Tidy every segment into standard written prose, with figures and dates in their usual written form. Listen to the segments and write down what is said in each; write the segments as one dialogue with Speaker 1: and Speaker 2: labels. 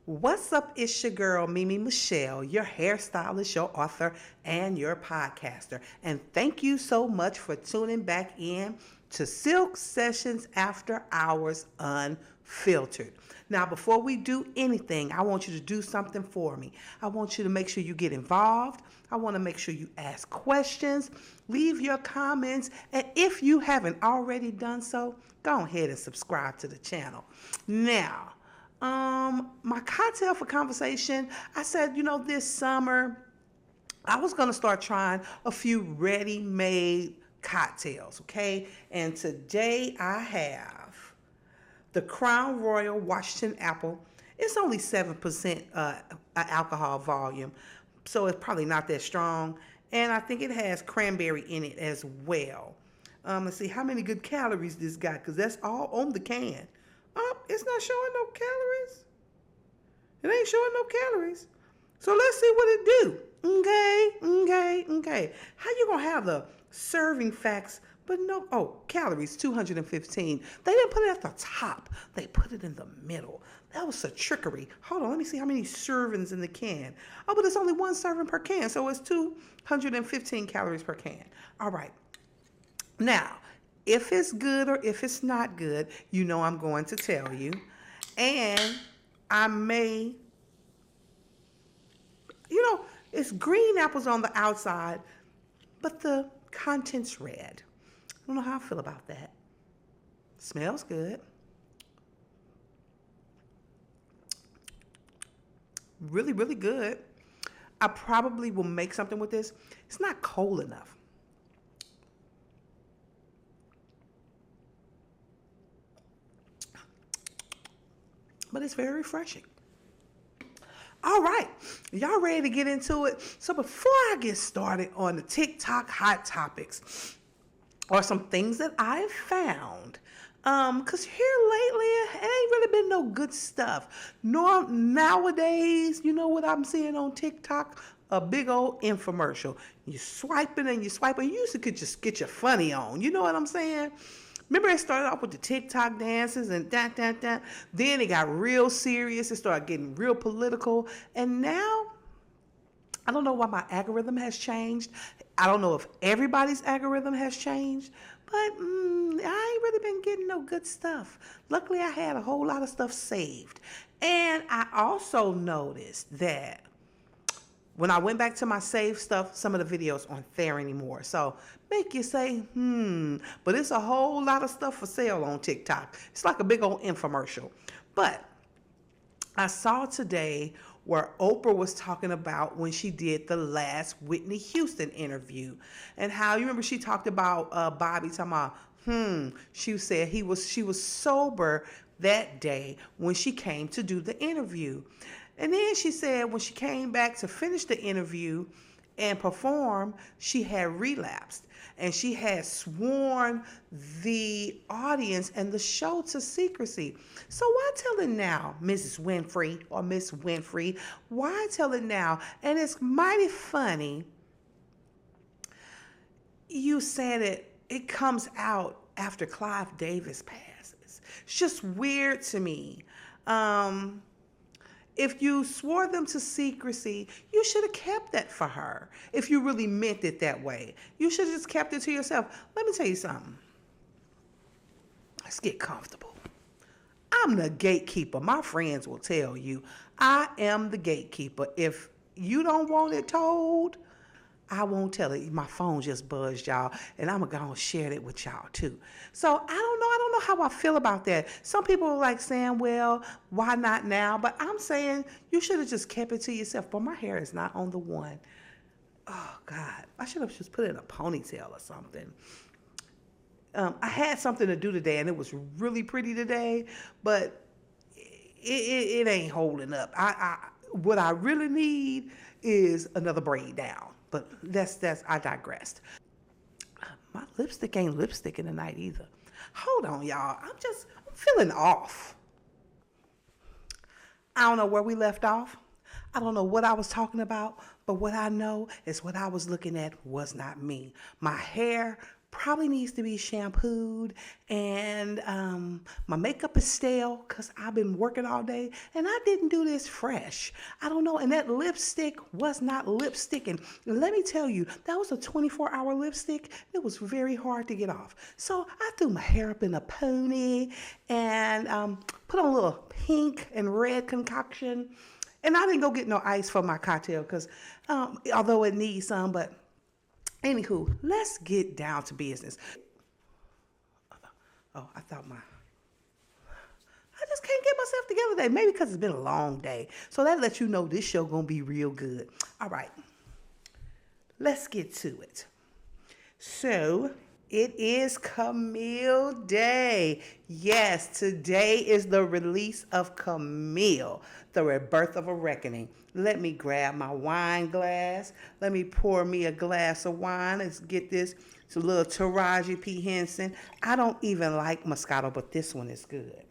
Speaker 1: What's up? It's your girl, itsMemeMichelle, your hairstylist, your author, and your podcaster. And thank you so much for tuning back in to Silk Sessions After Hours Unfiltered. Now, before we do anything, I want you to do something for me. I want you to make sure you get involved. I want to make sure you ask questions, leave your comments, and if you haven't already done so, go ahead and subscribe to the channel. Now, my cocktail for conversation, I said, this summer, I was going to start trying a few ready-made cocktails, okay? And today I have the Crown Royal Washington Apple. It's only 7% alcohol volume, so it's probably not that strong. And I think it has cranberry in it as well. Let's see how many good calories this got, because that's all on the can. Oh, it's not showing no calories. It ain't showing no calories. So let's see what it do. Okay. How you gonna have the serving facts, but no, calories, 215. They didn't put it at the top. They put it in the middle. That was a trickery. Hold on, let me see how many servings in the can. Oh, but it's only one serving per can, so it's 215 calories per can. All right. Now, if it's good or if it's not good, I'm going to tell you. And I may, it's green apples on the outside, but the content's red. I don't know how I feel about that. Smells good. Really, really good. I probably will make something with this. It's not cold enough. But it's very refreshing. All right, y'all ready to get into it? So before I get started on the TikTok hot topics or some things that I've found, because here lately, it ain't really been no good stuff. Nowadays, you know what I'm seeing on TikTok? A big old infomercial. You swiping and you swiping. You used to could just get your funny on. You know what I'm saying? Remember, it started off with the TikTok dances and that. Then it got real serious. It started getting real political. And now, I don't know why my algorithm has changed. I don't know if everybody's algorithm has changed. But I ain't really been getting no good stuff. Luckily, I had a whole lot of stuff saved. And I also noticed that when I went back to my saved stuff, some of the videos aren't there anymore. So make you say, but it's a whole lot of stuff for sale on TikTok. It's like a big old infomercial. But I saw today where Oprah was talking about when she did the last Whitney Houston interview, and how, you remember she talked about Bobby talking about, she said she was sober that day when she came to do the interview. And then she said when she came back to finish the interview and perform, she had relapsed. And she had sworn the audience and the show to secrecy. So why tell it now, Mrs. Winfrey or Miss Winfrey? Why tell it now? And it's mighty funny. You said it comes out after Clive Davis passes. It's just weird to me. If you swore them to secrecy, you should have kept that for her. If you really meant it that way, you should have just kept it to yourself. Let me tell you something. Let's get comfortable. I'm the gatekeeper. My friends will tell you, I am the gatekeeper. If you don't want it told, I won't tell it. My phone just buzzed, y'all, and I'm going to share it with y'all too. So I don't know how I feel about that. Some people are like saying, well, why not now? But I'm saying you should have just kept it to yourself. But my hair is not on the one. Oh, God. I should have just put it in a ponytail or something. I had something to do today, and it was really pretty today, but it ain't holding up. What I really need is another braid down. But I digressed. My lipstick ain't lipsticking tonight either. Hold on, y'all. I'm feeling off. I don't know where we left off. I don't know what I was talking about, but what I know is what I was looking at was not me. My hair probably needs to be shampooed, and my makeup is stale because I've been working all day and I didn't do this fresh. I don't know. And that lipstick was not lipstick. And let me tell you, that was a 24-hour lipstick. It was very hard to get off. So I threw my hair up in a pony and put on a little pink and red concoction. And I didn't go get no ice for my cocktail because although it needs some, but anywho, let's get down to business. Oh, I just can't get myself together today. Maybe because it's been a long day. So that lets you know this show gonna be real good. All right, let's get to it. So it is Camille Day. Yes, today is the release of Camille, the Rebirth of a Reckoning. Let me grab my wine glass. Let me pour me a glass of wine. Let's get this. It's a little Taraji P. Henson. I don't even like Moscato, but this one is good.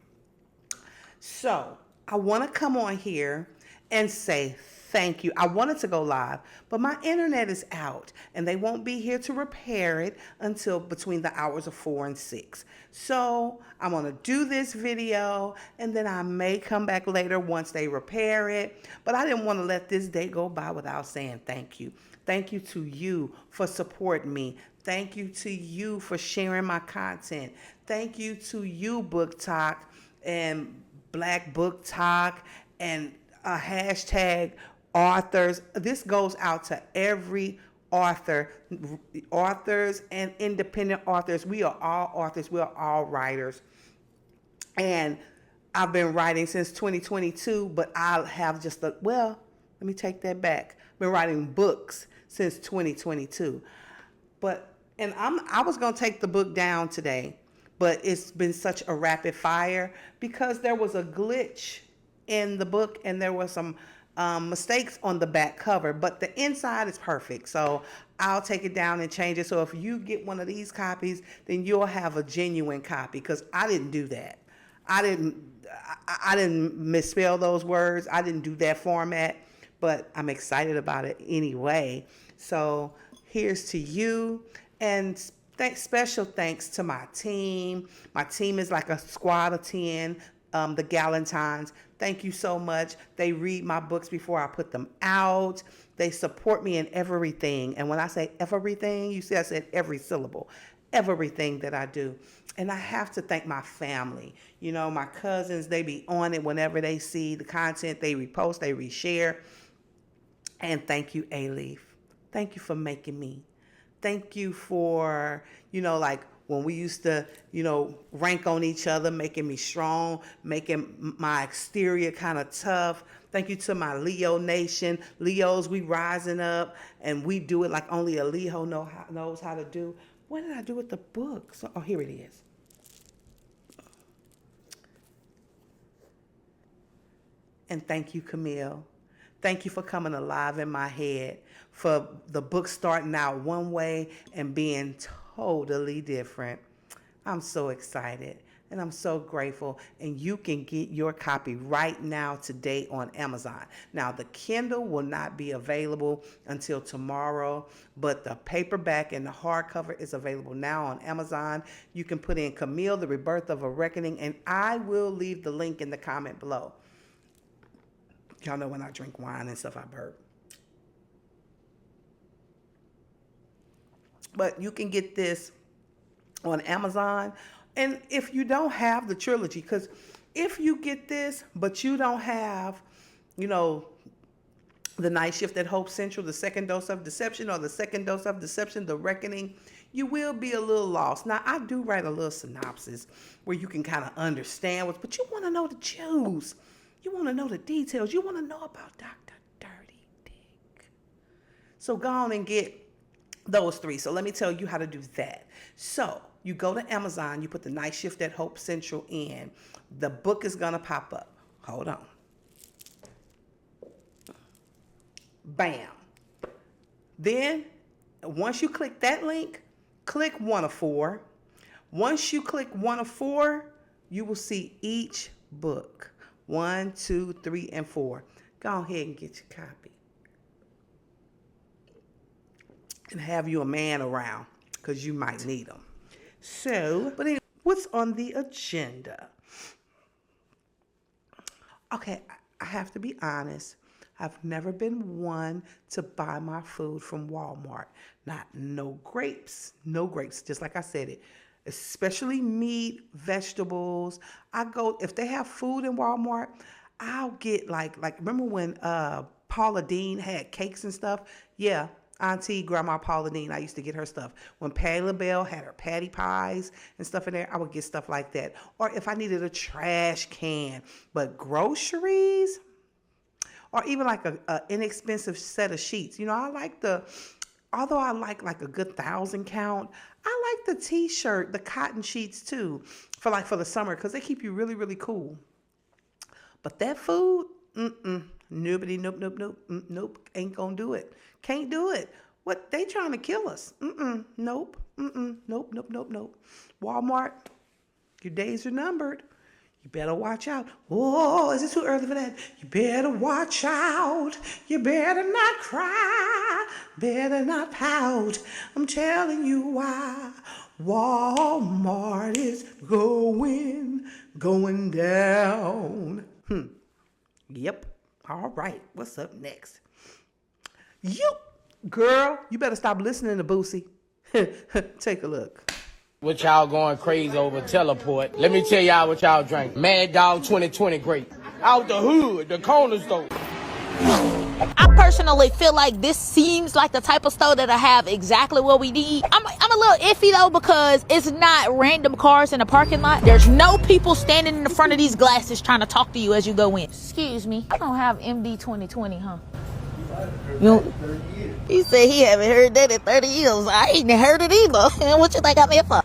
Speaker 1: So I want to come on here and say thank you. I wanted to go live, but my internet is out and they won't be here to repair it until between the hours of 4 and 6. So I'm going to do this video and then I may come back later once they repair it. But I didn't want to let this day go by without saying thank you. Thank you to you for supporting me. Thank you to you for sharing my content. Thank you to you, Book Talk and Black Book Talk and hashtag authors. This goes out to every authors and independent authors. We are all authors. We are all writers. And I've been writing since 2022, but I have let me take that back. I've been writing books since 2022. I was going to take the book down today, but it's been such a rapid fire because there was a glitch in the book and there were some mistakes on the back cover, but the inside is perfect. So I'll take it down and change it. So if you get one of these copies, then you'll have a genuine copy because I didn't do that. I didn't misspell those words. I didn't do that format, but I'm excited about it anyway. So here's to you. And special thanks to my team. My team is like a squad of 10, the Galentines. Thank you so much. They read my books before I put them out. They support me in everything. And when I say everything, you see I said every syllable. Everything that I do. And I have to thank my family. You know, my cousins, they be on it whenever they see the content. They repost, they reshare. And thank you, A-Leaf. Thank you for making me. Thank you for, like when we used to, rank on each other, making me strong, making my exterior kind of tough. Thank you to my Leo Nation. Leos, we rising up and we do it like only a Leo knows how to do. What did I do with the book? Oh, here it is. And thank you, Camille. Thank you for coming alive in my head, for the book starting out one way and being totally different. I'm so excited and I'm so grateful. And you can get your copy right now today on Amazon. Now, the Kindle will not be available until tomorrow, but the paperback and the hardcover is available now on Amazon. You can put in Camille, the Rebirth of a Reckoning, and I will leave the link in the comment below. Y'all know when I drink wine and stuff, I burp. But you can get this on Amazon. And if you don't have the trilogy, because if you get this, but you don't have, the Night Shift at Hope Central, the Second Dose of Deception, or the Second Dose of Deception, the Reckoning, you will be a little lost. Now, I do write a little synopsis where you can kind of understand but you want to know the juice. You want to know the details. You want to know about Dr. Dirty Dick. So go on and get those 3. So let me tell you how to do that. So you go to Amazon, you put the Night Shift at Hope Central in. The book is going to pop up. Hold on. Bam. Then once you click that link, click one of 4. Once you click one of 4, you will see each book. 1, 2, 3, and 4. Go ahead and get your copy. And have you a man around. because you might need them. So, but anyway, what's on the agenda? Okay, I have to be honest. I've never been one to buy my food from Walmart. No grapes, just like I said it. Especially meat, vegetables. If they have food in Walmart, I'll get like remember when Paula Deen had cakes and stuff? Yeah, Auntie Grandma Paula Deen, I used to get her stuff. When Patty LaBelle had her patty pies and stuff in there, I would get stuff like that. Or if I needed a trash can. But groceries, or even like a inexpensive set of sheets. You know, although I like a good 1,000 count, I like the t-shirt, the cotton sheets too, for the summer, because they keep you really, really cool. But that food, nobody, nope, ain't gonna do it. Can't do it. What, they trying to kill us? Nope, nope. Walmart, your days are numbered. You better watch out. Oh, is it too early for that? You better watch out. You better not cry. Better not pout. I'm telling you why. Walmart is going down. Yep. All right. What's up next? Girl, you better stop listening to Boosie. Take a look.
Speaker 2: What y'all going crazy over teleport? Let me tell y'all what y'all drank. Mad Dog 2020 grape. Out the hood, the corner store.
Speaker 3: I personally feel like this seems like the type of store that'll have exactly what we need. I'm a little iffy though, because it's not random cars in the parking lot. There's no people standing in the front of these glasses trying to talk to you as you go in. Excuse me, I don't have MD 2020, huh? He said he haven't heard that in 30 years. I ain't heard it either. What you think I'm here for?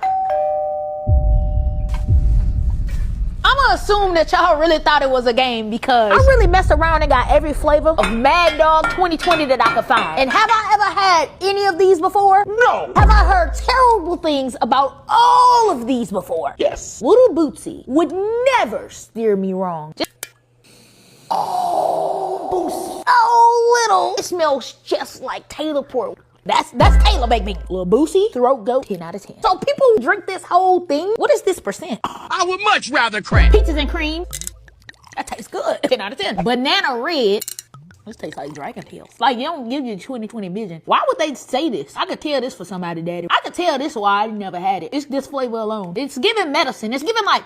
Speaker 3: I'm gonna assume that y'all really thought it was a game, because I really messed around and got every flavor of Mad Dog 2020 that I could find. And have I ever had any of these before?
Speaker 2: No.
Speaker 3: Have I heard terrible things about all of these before?
Speaker 2: Yes.
Speaker 3: Little Bootsy would never steer me wrong. Bootsy. Oh, little. It smells just like Taylor port. That's Taylor, baby. Little Boosie, throat goat, 10 out of 10. So people drink this whole thing. What is this percent?
Speaker 2: I would much rather crack.
Speaker 3: Peaches and cream. That tastes good. 10 out of 10. Banana red. This tastes like Dragon Tales. Like, you don't give you 2020 vision. Why would they say this? I could tell this for somebody, daddy. I could tell this why I never had it. It's this flavor alone. It's giving medicine. It's giving like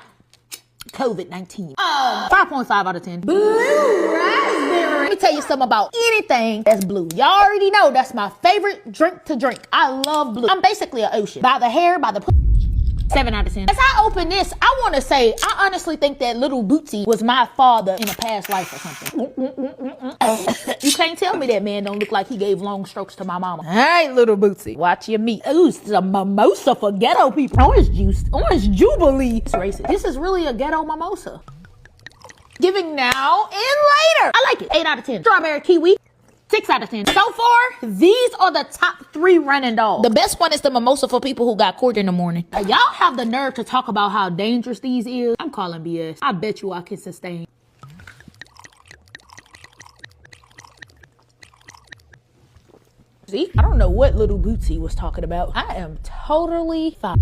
Speaker 3: COVID-19. 5.5 out of 10. Blue raspberry. Let me tell you something about anything that's blue. Y'all already know that's my favorite drink to drink. I love blue. I'm basically an ocean. By the hair, by the 7 out of 10. As I open this, I want to say, I honestly think that Little Bootsy was my father in a past life or something. You can't tell me that man don't look like he gave long strokes to my mama. All right, Little Bootsy, watch your meat. Ooh, it's a mimosa for ghetto people. Orange juice, orange jubilee. It's racist. This is really a ghetto mimosa. Giving now and later. I like it. 8 out of 10. Strawberry kiwi. 6 out of 10. So far, these are the top 3 running dogs. The best one is the mimosa for people who got court in the morning. Y'all have the nerve to talk about how dangerous these is. I'm calling BS. I bet you I can sustain. See, I don't know what Little Bootsy was talking about. I am totally fine.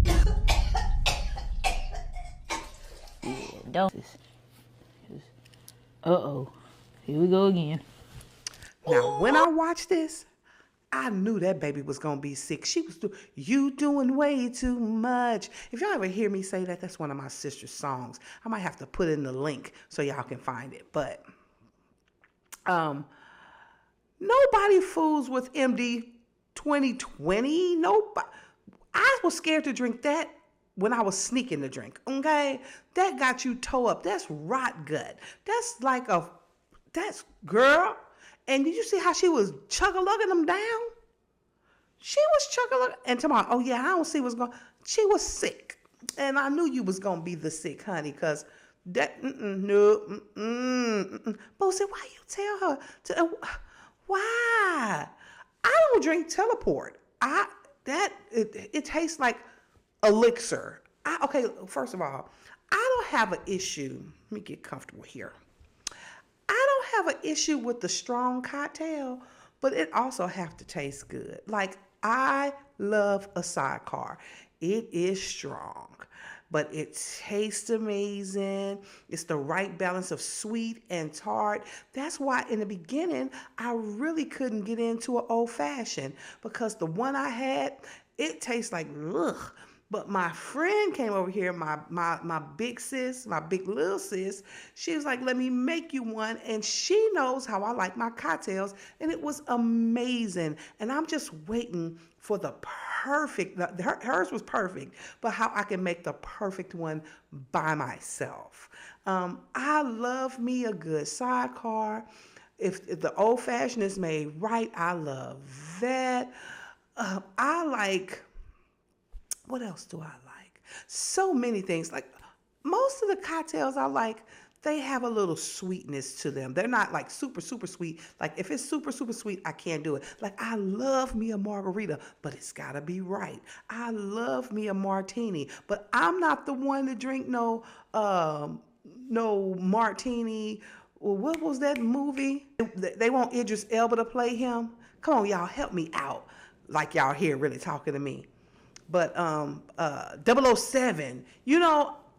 Speaker 3: Yeah, don't. Uh-oh. Here we go again.
Speaker 1: Now, when I watched this, I knew that baby was going to be sick. She was you doing way too much. If y'all ever hear me say that, that's one of my sister's songs. I might have to put in the link so y'all can find it. But nobody fools with MD 2020. Nobody. I was scared to drink that when I was sneaking to drink, okay? That got you toe up. That's rot gut. That's girl. And did you see how she was chug-a-lugging them down? She was chug-a-lugging. And tomorrow, oh yeah, I don't see what's going on. She was sick. And I knew you was going to be the sick, honey, because that, no. Bo said, why you tell her? Why? I don't drink teleport. It tastes like elixir. Okay, first of all, I don't have an issue. Let me get comfortable here. I don't have an issue with the strong cocktail, but it also have to taste good. Like, I love a sidecar. It is strong, but it tastes amazing. It's the right balance of sweet and tart. That's why in the beginning, I really couldn't get into an old fashioned because the one I had, it tastes like ugh. But my friend came over here, my big sis, my big little sis, she was like, let me make you one. And she knows how I like my cocktails. And it was amazing. And I'm just waiting for the perfect, hers was perfect, but how I can make the perfect one by myself. I love me a good sidecar. If the old fashioned is made right, I love that. I like... What else do I like? So many things. Like most of the cocktails I like, they have a little sweetness to them. They're not like super, super sweet. Like if it's super, super sweet, I can't do it. Like I love me a margarita, but it's gotta be right. I love me a martini, but I'm not the one to drink no martini. Well, what was that movie? They want Idris Elba to play him. Come on, y'all, help me out. Like y'all here really talking to me. But 007,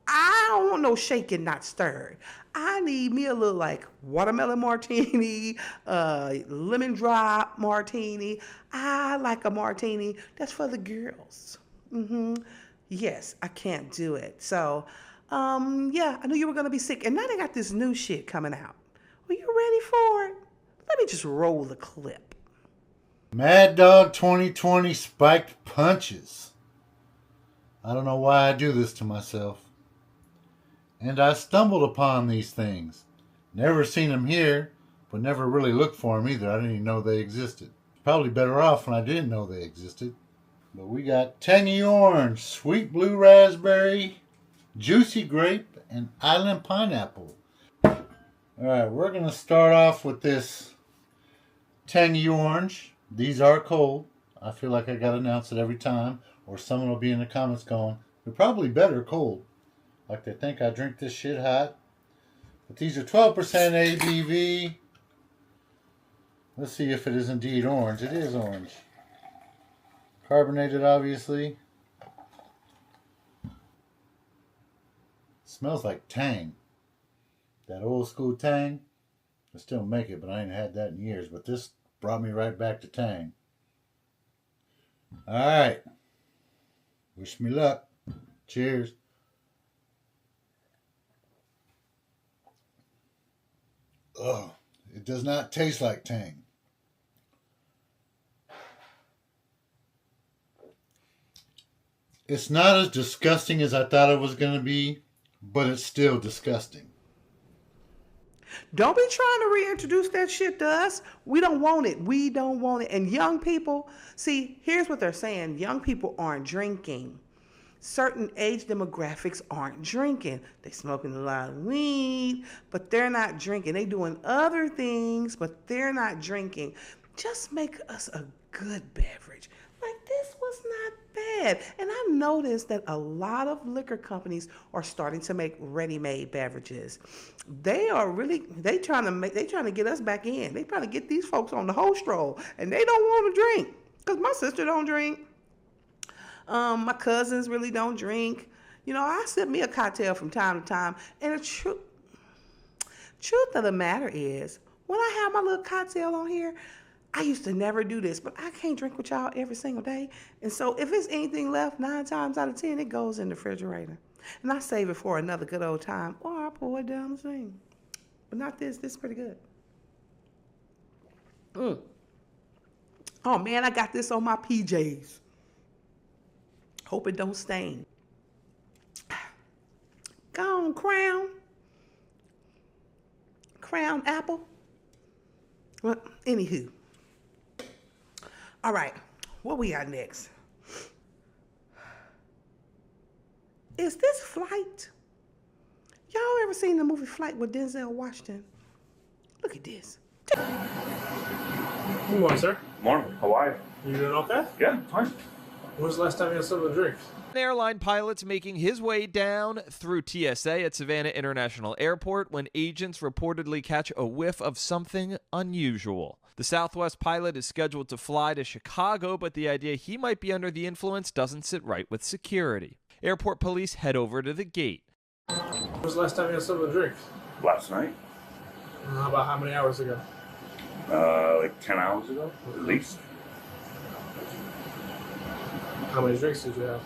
Speaker 1: I don't want no shaken, not stirred. I need me a little like watermelon martini, lemon drop martini. I like a martini that's for the girls. Yes, I can't do it. So, yeah, I knew you were going to be sick. And now they got this new shit coming out. Are you ready for it? Let me just roll the clip.
Speaker 4: Mad Dog 2020 spiked punches. I don't know why I do this to myself. And I stumbled upon these things. Never seen them here, but never really looked for them either. I didn't even know they existed. Probably better off when I didn't know they existed. But we got tangy orange, sweet blue raspberry, juicy grape, and island pineapple. Alright, we're going to start off with this tangy orange. These are cold. I feel like I got to announce it every time. Or someone will be in the comments going, they're probably better cold. Like they think I drink this shit hot. But these are 12% ABV. Let's see if it is indeed orange. It is orange. Carbonated, obviously. Smells like Tang. That old school Tang. I still make it, but I ain't had that in years. But this brought me right back to Tang. Alright. Wish me luck. Cheers. Oh, it does not taste like Tang. It's not as disgusting as I thought it was going to be, but it's still disgusting.
Speaker 1: Don't be trying to reintroduce that shit to us. We don't want it. We don't want it. And young people, see, here's what they're saying. Young people aren't drinking. Certain age demographics aren't drinking. They're smoking a lot of weed, but they're not drinking. They're doing other things, but they're not drinking. Just make us a good beverage. Like this was not bad. And I noticed that a lot of liquor companies are starting to make ready-made beverages. They trying to get us back in. They trying to get these folks on the whole stroll, and they don't want to drink. Because my sister don't drink. My cousins really don't drink. I sip me a cocktail from time to time. And the truth of the matter is, when I have my little cocktail on here, I used to never do this, but I can't drink with y'all every single day. And so if it's anything left, 9 times out of 10, it goes in the refrigerator. And I save it for another good old time, or I pour it down the sink. But not this. This is pretty good. Oh, man, I got this on my PJs. Hope it don't stain. Go on, Crown apple. Well, anywho. All right, what we got next? Is this Flight? Y'all ever seen the movie Flight with Denzel Washington? Look at this.
Speaker 5: Good morning, sir.
Speaker 6: Morning. How are you?
Speaker 5: You doing okay?
Speaker 6: Yeah, fine.
Speaker 5: When was the last time you had something to drink?
Speaker 7: An airline pilot's making his way down through TSA at Savannah International Airport when agents reportedly catch a whiff of something unusual. The Southwest pilot is scheduled to fly to Chicago, but the idea he might be under the influence doesn't sit right with security. Airport police head over to the gate.
Speaker 5: When was the last time you had something to drink?
Speaker 6: Last night,
Speaker 5: About how many hours ago?
Speaker 6: like 10 hours ago, at least.
Speaker 5: How many drinks did you have?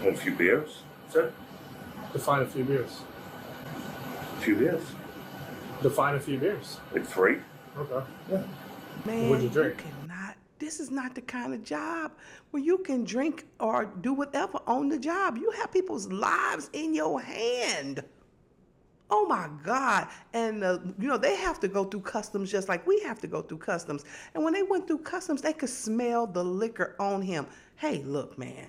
Speaker 6: Had a few beers, sir.
Speaker 5: Define a few beers.
Speaker 6: A few beers.
Speaker 5: Define a few beers.
Speaker 6: Like 3.
Speaker 5: Okay.
Speaker 1: Man,
Speaker 5: What'd you drink?
Speaker 1: cannot. This is not the kind of job where you can drink or do whatever on the job. You have people's lives in your hand. Oh my God. And, they have to go through customs just like we have to go through customs. And when they went through customs, they could smell the liquor on him. Hey, look, man.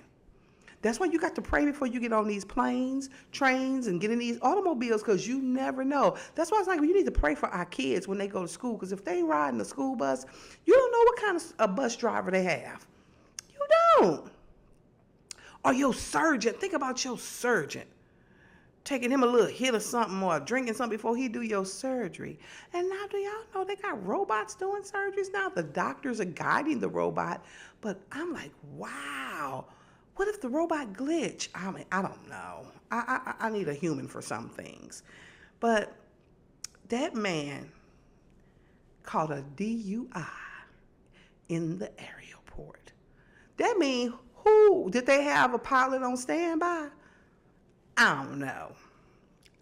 Speaker 1: That's why you got to pray before you get on these planes, trains, and get in these automobiles, because you never know. That's why it's like you need to pray for our kids when they go to school, because if they ride in the school bus, you don't know what kind of a bus driver they have. You don't. Or your surgeon. Think about your surgeon. Taking him a little hit or something or drinking something before he do your surgery. And now do y'all know they got robots doing surgeries now? The doctors are guiding the robot. But I'm like, wow. What if the robot glitch? I mean, I don't know. I need a human for some things. But that man caught a DUI in the airport. That means who? Did they have a pilot on standby? I don't know.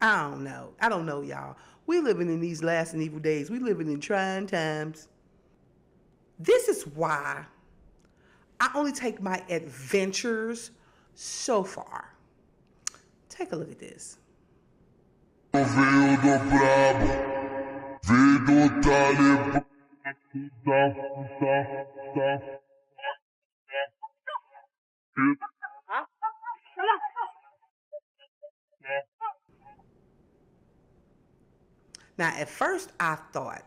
Speaker 1: I don't know, y'all. We living in these last and evil days. We living in trying times. This is why I only take my adventures so far. Take a look at this. Now, at first I thought,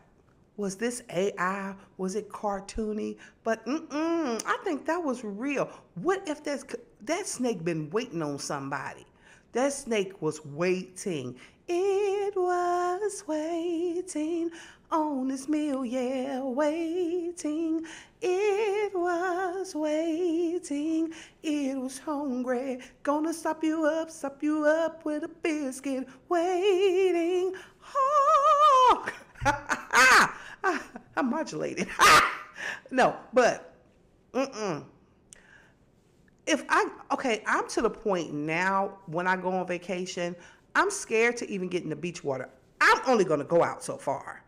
Speaker 1: was this AI? Was it cartoony? But I think that was real. What if that snake been waiting on somebody? That snake was waiting. It was waiting on its meal, yeah, waiting. It was waiting. It was hungry. Gonna stop you up with a biscuit. Waiting. Oh. I'm modulating. No, but I'm to the point now when I go on vacation, I'm scared to even get in the beach water. I'm only going to go out so far.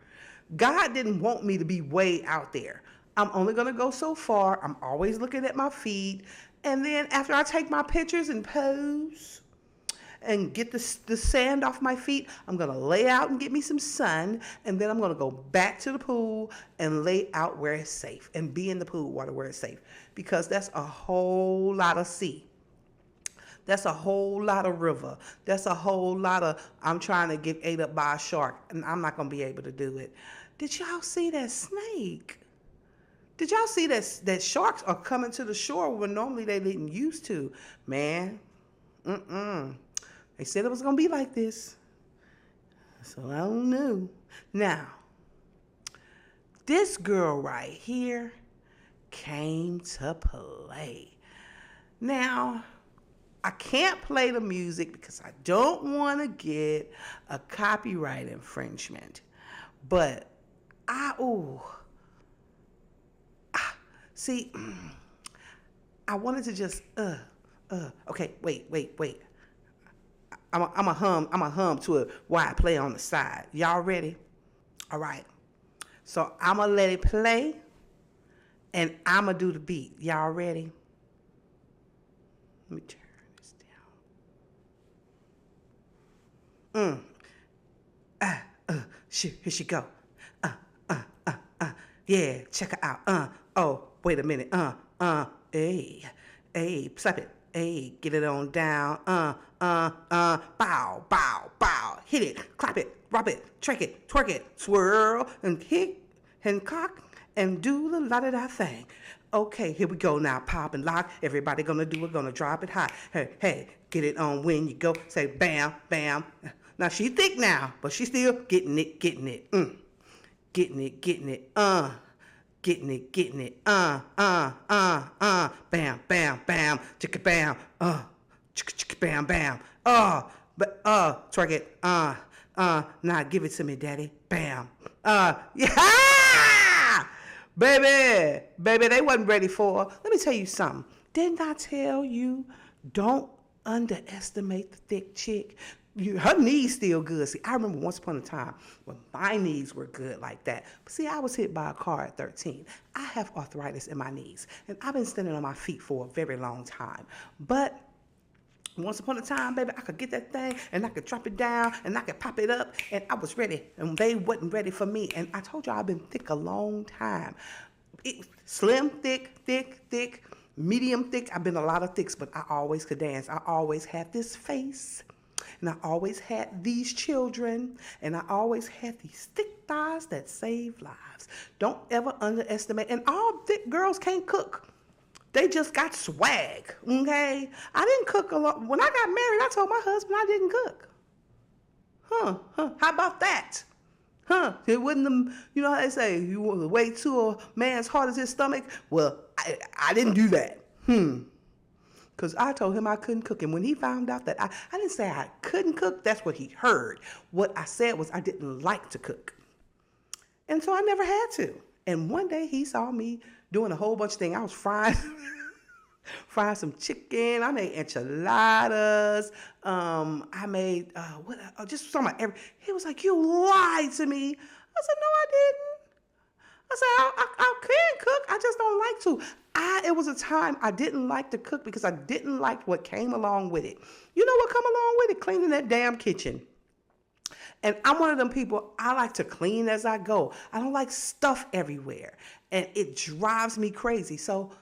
Speaker 1: God didn't want me to be way out there. I'm only going to go so far. I'm always looking at my feet. And then after I take my pictures and pose and get the sand off my feet, I'm going to lay out and get me some sun, and then I'm going to go back to the pool and lay out where it's safe and be in the pool water where it's safe, because that's a whole lot of sea. That's a whole lot of river. That's a whole lot of I'm trying to get ate up by a shark, and I'm not going to be able to do it. Did y'all see that snake? Did y'all see that sharks are coming to the shore when normally they didn't used to? Man, They said it was going to be like this. So I don't know. Now, this girl right here came to play. Now, I can't play the music because I don't want to get a copyright infringement. But see, I wanted to just, okay, wait. I'm a hum to it while I play on the side. Y'all ready? All right. So I'm going to let it play, and I'm going to do the beat. Y'all ready? Let me turn this down. Here she go. Yeah, check her out. Oh, wait a minute. Hey, slap it. Hey, get it on down. Bow. Hit it, clap it, rub it, track it, twerk it, swirl, and kick, and cock, and do the la-da-da thing. Okay, here we go now. Pop and lock. Everybody gonna do it, gonna drop it high. Hey, get it on when you go. Say bam, bam. Now she thick now, but she still getting it. getting it, getting it, getting it, getting it, bam, bam, bam, chicka bam, chicka chicka bam, bam, twerk it, now give it to me, daddy, bam, yeah, baby, they wasn't ready for. Let me tell you something. Didn't I tell you, don't underestimate the thick chick? Her knees still good. See, I remember once upon a time when my knees were good like that. But see, I was hit by a car at 13. I have arthritis in my knees, and I've been standing on my feet for a very long time. But once upon a time, baby, I could get that thing, and I could drop it down, and I could pop it up, and I was ready, and they wasn't ready for me. And I told you I've been thick a long time. Slim, thick, medium thick. I've been a lot of thicks, but I always could dance. I always had this face. And I always had these children, and I always had these thick thighs that save lives. Don't ever underestimate. And all thick girls can't cook. They just got swag, okay? I didn't cook a lot. When I got married, I told my husband I didn't cook. How about that? It wasn't, you know how they say, you want to weigh to a man's heart as his stomach? Well, I didn't do that. Because I told him I couldn't cook. And when he found out that I didn't say I couldn't cook, that's what he heard. What I said was I didn't like to cook. And so I never had to. And one day he saw me doing a whole bunch of things. I was frying some chicken. I made enchiladas. I made, just some of everything. He was like, you lied to me. I said, no, I didn't. I said, I can cook. I just don't like to. It was a time I didn't like to cook because I didn't like what came along with it. You know what come along with it? Cleaning that damn kitchen. And I'm one of them people, I like to clean as I go. I don't like stuff everywhere. And it drives me crazy. So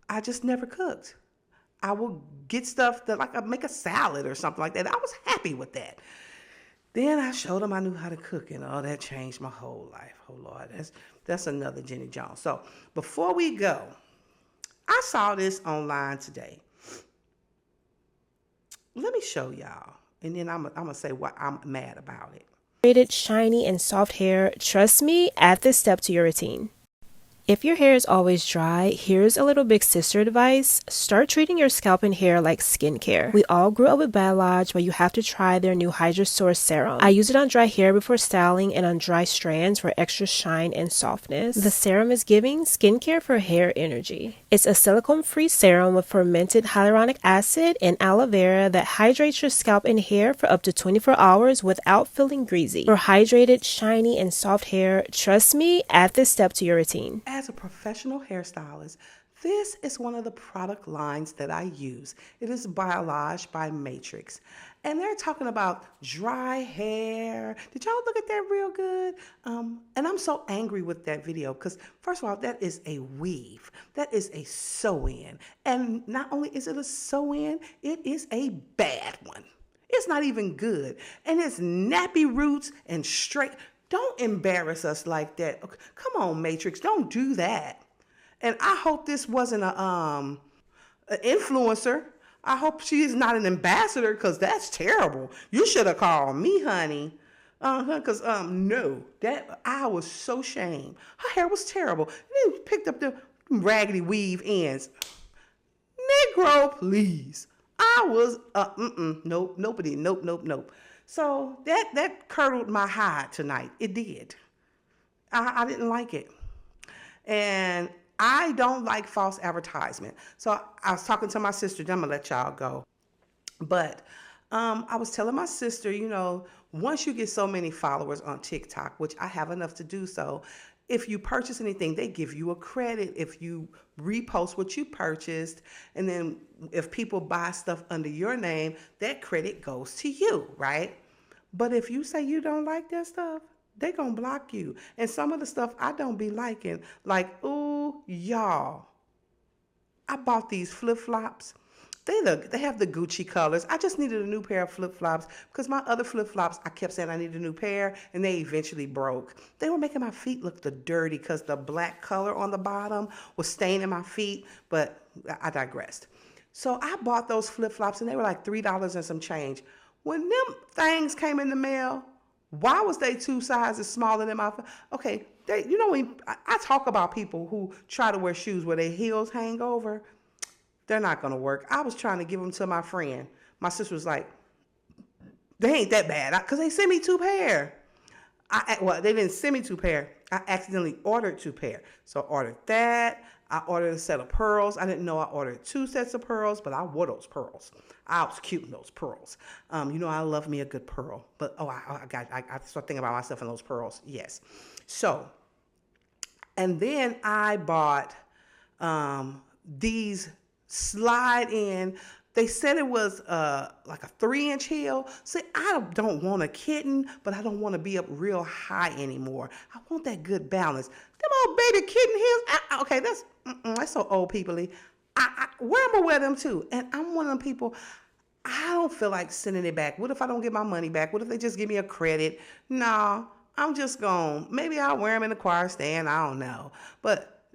Speaker 1: I just never cooked. I will get stuff that, like, I make a salad or something like that. I was happy with that. Then I showed him I knew how to cook, and that changed my whole life. Oh, Lord, that's another Jenny Jones. So before we go, I saw this online today. Let me show y'all, and then I'm going to say why I'm mad about it.
Speaker 8: Braided, shiny, and soft hair, trust me, add this step to your routine. If your hair is always dry, here's a little big sister advice. Start treating your scalp and hair like skincare. We all grew up with Bad Lodge, but you have to try their new Hydra Source Serum. I use it on dry hair before styling and on dry strands for extra shine and softness. The serum is giving skincare for hair energy. It's a silicone-free serum with fermented hyaluronic acid and aloe vera that hydrates your scalp and hair for up to 24 hours without feeling greasy. For hydrated, shiny, and soft hair, trust me, add this step to your routine.
Speaker 1: As a professional hairstylist, this is one of the product lines that I use. It is Biolage by Matrix. And they're talking about dry hair. Did y'all look at that real good? And I'm so angry with that video because, first of all, that is a weave. That is a sew-in. And not only is it a sew-in, it is a bad one. It's not even good. And it's nappy roots and straight. Don't embarrass us like that. Come on, Matrix, don't do that. And I hope this wasn't an influencer. I hope she is not an ambassador because that's terrible. You should have called me, honey. Because no, that I was so ashamed. Her hair was terrible. And then picked up the raggedy weave ends. Negro, please. I was nope, nobody, nope. So that curdled my hide tonight. It did. I didn't like it. And I don't like false advertisement. So I was talking to my sister. Then I'm going to let y'all go. But I was telling my sister, you know, once you get so many followers on TikTok, which I have enough to do so, if you purchase anything, they give you a credit if you repost what you purchased. And then if people buy stuff under your name, that credit goes to you, right? But if you say you don't like that stuff, they gonna block you. And some of the stuff I don't be liking, like, ooh, y'all, I bought these flip-flops. They have the Gucci colors. I just needed a new pair of flip-flops because my other flip-flops, I kept saying I needed a new pair, and they eventually broke. They were making my feet look dirty because the black color on the bottom was staining my feet, but I digressed. So I bought those flip-flops, and they were like $3 and some change. When them things came in the mail, Why was they 2 sizes smaller than my foot? Okay, when I talk about people who try to wear shoes where their heels hang over, they're not going to work. I was trying to give them to my friend. My sister was like, they ain't that bad, because they sent me 2 pair. They didn't send me 2 pair. I accidentally ordered 2 pair. So I ordered that. I ordered a set of pearls. I didn't know I ordered 2 sets of pearls, but I wore those pearls. I was cute in those pearls. I love me a good pearl. But, I start thinking about myself in those pearls. Yes. So, and then I bought these slide in. They said it was like a 3-inch heel. See, I don't want a kitten, but I don't want to be up real high anymore. I want that good balance. Them old baby kitten heels. Okay, that's so old people-y. Where am I wear them to? And I'm one of them people. I don't feel like sending it back. What if I don't get my money back? What if they just give me a credit? No, I'm just going. Maybe I'll wear them in the choir stand. I don't know, but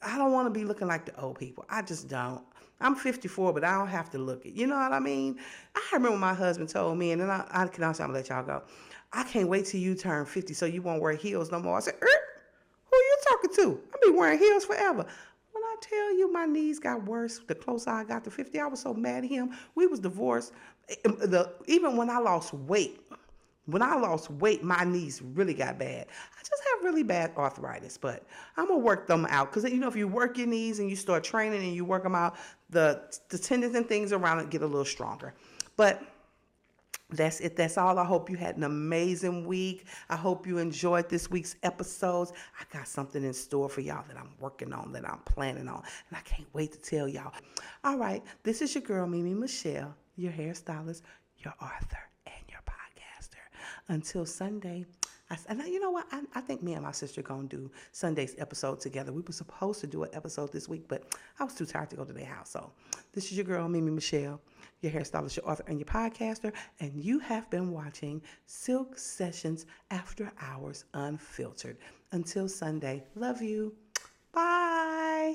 Speaker 1: I don't want to be looking like the old people. I just don't. I'm 54, but I don't have to look it. You know what I mean? I remember my husband told me, and then I'm going to let y'all go. I can't wait till you turn 50 so you won't wear heels no more. I said, who you talking to? I've been wearing heels forever. When I tell you my knees got worse the closer I got to 50, I was so mad at him. We was divorced. Even when I lost weight, my knees really got bad. I just have really bad arthritis, but I'm going to work them out. Because, if you work your knees and you start training and you work them out, the tendons and things around it get a little stronger. But that's it. That's all. I hope you had an amazing week. I hope you enjoyed this week's episodes. I got something in store for y'all that I'm working on, that I'm planning on, and I can't wait to tell y'all. All right. This is your girl, MemeMichelle, your hairstylist, your author, and your podcaster. Until Sunday. And you know what? I think me and my sister going to do Sunday's episode together. We were supposed to do an episode this week, but I was too tired to go to their house. So this is your girl, MemeMichelle, your hairstylist, your author, and your podcaster. And you have been watching Silk Sessions After Hours Unfiltered. Until Sunday. Love you. Bye.